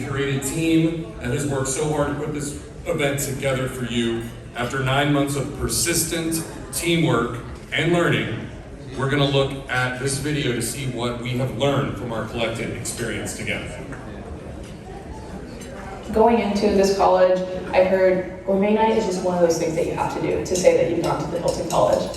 creative team that has worked so hard to put this event together for you. After 9 months of persistent teamwork and learning, we're gonna look at this video to see what we have learned from our collective experience together. Going into this college, I heard Gourmet Night is just one of those things that you have to do to say that you've gone to the Hilton College.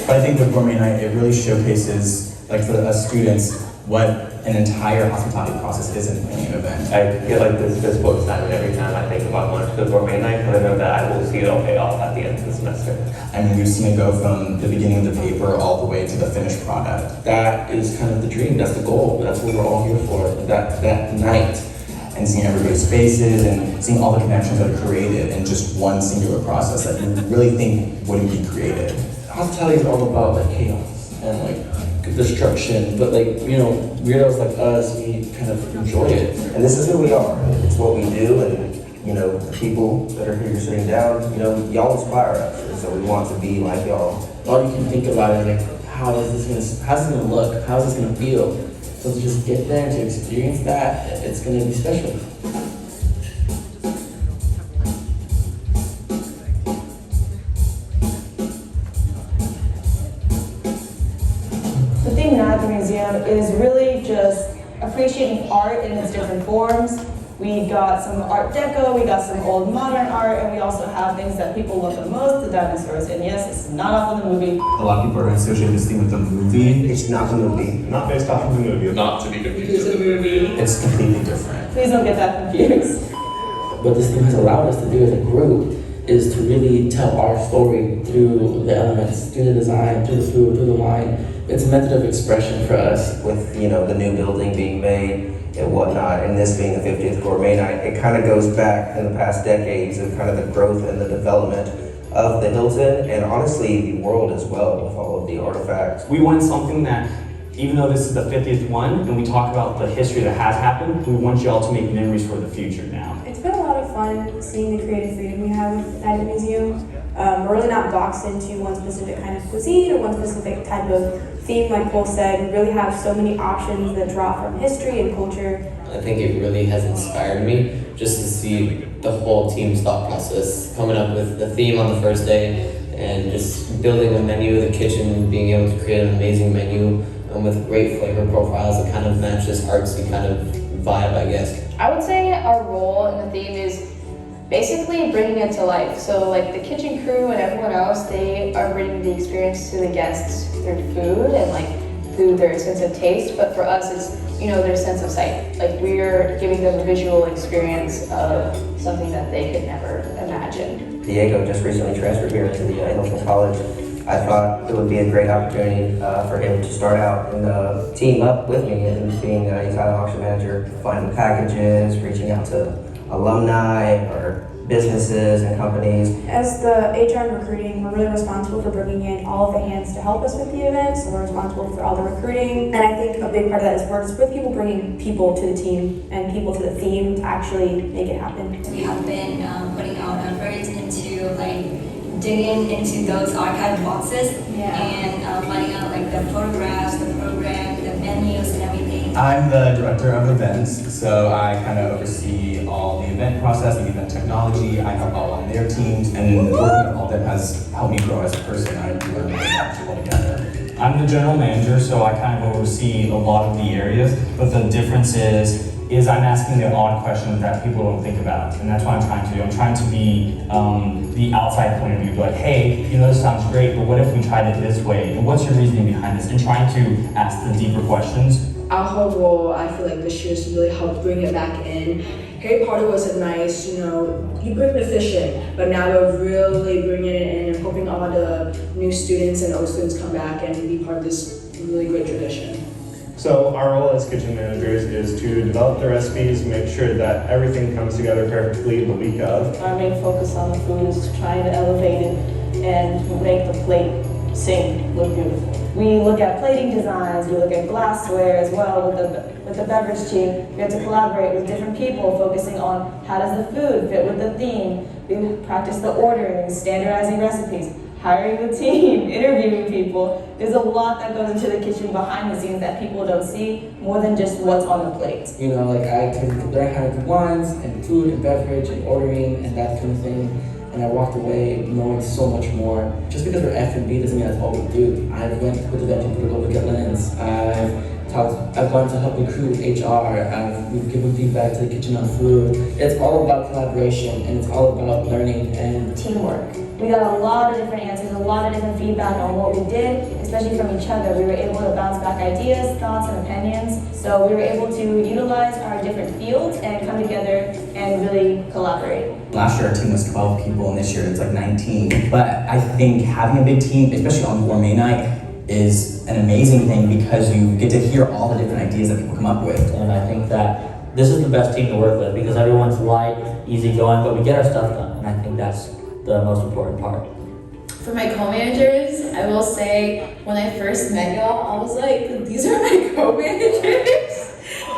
But I think with Gourmet Night, it really showcases, like for us students, what an entire hospitality process is in planning an event. I get like this physical excitement every time I think about going to the Gourmet Night, because I know that I will see it all pay off at the end of the semester. I mean, we've seen it go from the beginning of the paper all the way to the finished product. That is kind of the dream, that's the goal, that's what we're all here for, that night. And seeing everybody's faces and seeing all the connections that are created in just one singular process that you really think wouldn't be created. Hospitality is all about like chaos and like destruction, but like, you know, weirdos like us, we kind of enjoy it. And this is who we are. It's what we do, and you know, the people that are here sitting down, you know, y'all inspire us, and so we want to be like y'all. All you can think about is like, how's this gonna look? How's this gonna feel? So to just get there and to experience that, it's gonna be special. The theme now at the museum is really just appreciating art in its different forms. We got some Art Deco, we got some old modern art, and we also have things that people love the most, the dinosaurs. And yes, it's not off in the movie. A lot of people are going to associate this thing with the movie. It's not the movie. Not based off of the movie. Not to be confused with the movie. It's completely different. Please don't get that confused. What this theme has allowed us to do as a group is to really tell our story through the elements, through the design, through the food, through the wine. It's a method of expression for us. With, you know, the new building being made and whatnot, and this being the 50th Gourmet Night, it kind of goes back in the past decades of kind of the growth and the development of the Hilton, and honestly the world as well, with all of the artifacts. We want something that, even though this is the 50th one, and we talk about the history that has happened, we want y'all to make memories for the future now. It's been a lot of fun seeing the creative freedom we have at the museum. We're really not boxed into one specific kind of cuisine or one specific type of theme, like Cole said. We really have so many options that draw from history and culture. I think it really has inspired me just to see the whole team's thought process, coming up with the theme on the first day and just building a menu, the kitchen, being able to create an amazing menu with great flavor profiles that kind of match this artsy kind of vibe, I guess. I would say our role in the theme is basically bringing it to life. So like the kitchen crew and everyone else, they are bringing the experience to the guests through food and like through their sense of taste. But for us, it's, you know, their sense of sight. Like we're giving them a visual experience of something that they could never imagine. Diego just recently transferred here to the Hilton College. I thought it would be a great opportunity for him to start out and team up with me, and being he's got an auction manager, finding packages, reaching out to alumni or businesses and companies. As the HR and recruiting, we're really responsible for bringing in all of the hands to help us with the event, so we're responsible for all the recruiting. And I think a big part of that is works with people, bringing people to the team and people to the theme to actually make it happen. We have been putting our efforts into like digging into those archive boxes and finding out like the photographs, the program, the menus and everything. I'm the director of events, so I kind of oversee all the event process, the event technology. I help out on their teams, and working with all of them has helped me grow as a person. I learn all together. I'm the general manager, so I kind of oversee a lot of the areas, but the difference is I'm asking the odd questions that people don't think about, and that's what I'm trying to do. I'm trying to be the outside point of view, like, hey, you know, this sounds great, but what if we tried it this way? And what's your reasoning behind this? And trying to ask the deeper questions. Our whole role, I feel like this year, is to really help bring it back in. Harry Potter was a nice, you know, you bring the fish in, but now we're really bringing it in and hoping all the new students and old students come back and be part of this really great tradition. So our role as kitchen managers is to develop the recipes, make sure that everything comes together perfectly the week of. Our main focus on the food is trying to elevate it and make the plate sing, look beautiful. We look at plating designs, we look at glassware as well with the beverage team. We have to collaborate with different people, focusing on how does the food fit with the theme. We practice the ordering, standardizing recipes. hiring the team, interviewing people. There's a lot that goes into the kitchen behind the scenes that people don't see, more than just what's on the plate. You know, like I can learn how to do wines and food and beverage and ordering and that kind of thing. And I walked away knowing so much more. Just because we're F&B doesn't mean that's all we do. I've went with event people to go look at linens. I've gone to help recruit HR. We've given feedback to the kitchen on food. It's all about collaboration and it's all about learning and Teamwork. We got a lot of different answers, a lot of different feedback on what we did, especially from each other. We were able to bounce back ideas, thoughts, and opinions. So we were able to utilize our different fields and come together and really collaborate. Last year our team was 12 people and this year it's like 19. But I think having a big team, especially on Gourmet Night, is an amazing thing because you get to hear all the different ideas that people come up with. And I think that this is the best team to work with because everyone's light, easygoing, but we get our stuff done. And I think that's the most important part. For my co-managers, I will say when I first met y'all, I was like, these are my co-managers.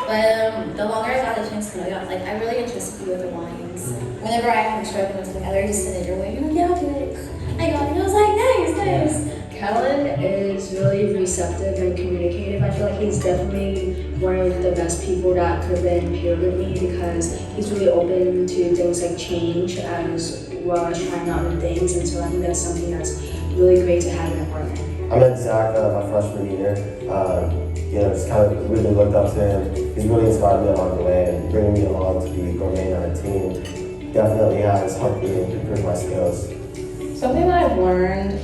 But the longer I got the chance to know y'all, like I really entrusted you with the wines. Whenever I had struggling with something, I literally just sent it your way. You're like, yeah, I'll do it. I got it. And I was like, nice. Kellen is really receptive and communicative. I feel like he's definitely one of the best people that could have been paired with me because he's really open to things like change as well as trying out new things. And so I think that's something that's really great to have in a partner. I met Zach my freshman year. Just kind of really looked up to him. He's really inspired me along the way and bringing me along to the Gourmet Night team definitely has helped me improve my skills. Something that I've learned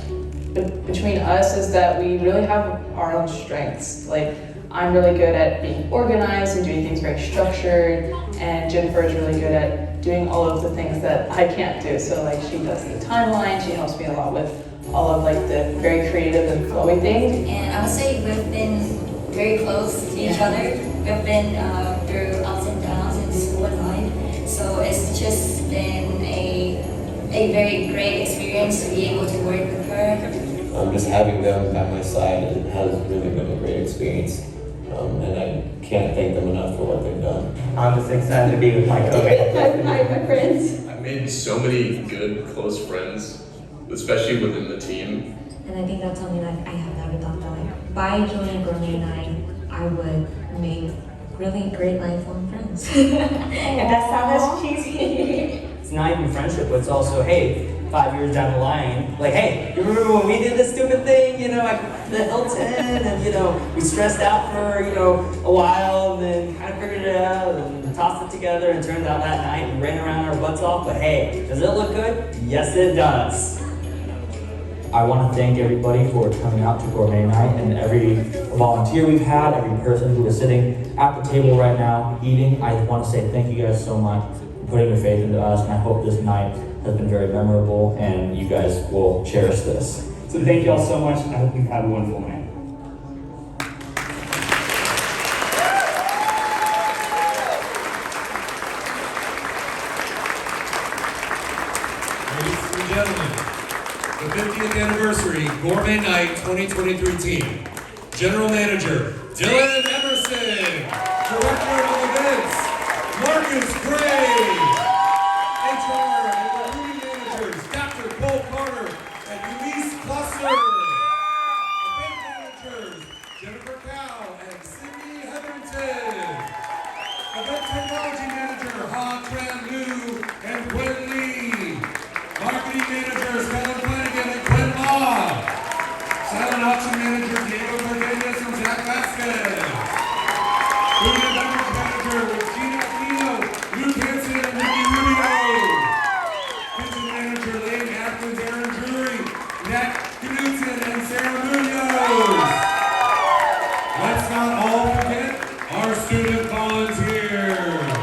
between us is that we really have our own strengths. Like, I'm really good at being organized and doing things very structured, and Jennifer is really good at doing all of the things that I can't do. So like, she does the timeline, she helps me a lot with all of like the very creative and flowy things. And I would say we've been very close to each other. We've been through ups and downs in school and life. So it's just been a very great experience to be able to work with her. Just having them by my side has really been a great experience. And I can't thank them enough for what they've done. I'm just excited to be with my co-managers. my friends. I've made so many good, close friends, especially within the team. And I think that's something that I have never thought that like, by joining Gourmet Night, I would make really great lifelong friends. And that sounds cheesy. It's not even friendship, but it's also, hey, 5 years down the line, like, hey, you remember when we did this stupid thing, at the Hilton, and, we stressed out for, a while, and then kind of figured it out, and tossed it together, and turned out that night, and ran around our butts off, but hey, does it look good? Yes, it does. I want to thank everybody for coming out to Gourmet Night, and every volunteer we've had, every person who is sitting at the table right now, eating. I want to say thank you guys so much for putting your faith into us, and I hope this night has been very memorable and you guys will cherish this. So thank you all so much. I hope you've had a wonderful night. Ladies and gentlemen, the 50th anniversary Gourmet Night 2023 team. General Manager, Dylan Emerson. Director of Events, Marcus Gray. HR and recruiting managers, Dr. Cole Carter and Elise Cluster. Event managers, Jennifer Cow and Cindy Hetherington. Event technology manager, Ha Tran Liu and Gwen Lee. Marketing managers, Helen Flanagan and Gwen Law. Silent auction manager, Diego Cardenas and Zach Vasquez. Food and beverage manager with Gina Aquino, Luke Hansen and Ricky Rubio. Kitchen manager, Lane Atkins, Aaron Drury, Nat Knudsen and Sarah Munoz. Let's not all forget our student volunteers.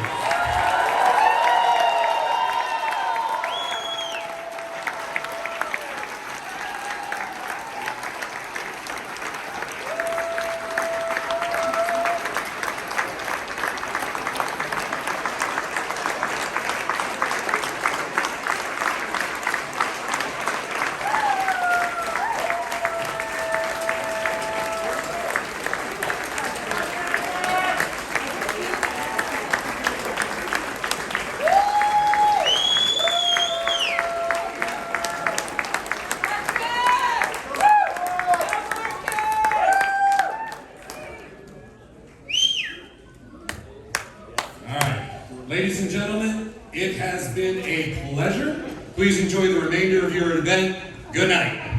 Ladies and gentlemen, it has been a pleasure. Please enjoy the remainder of your event. Good night.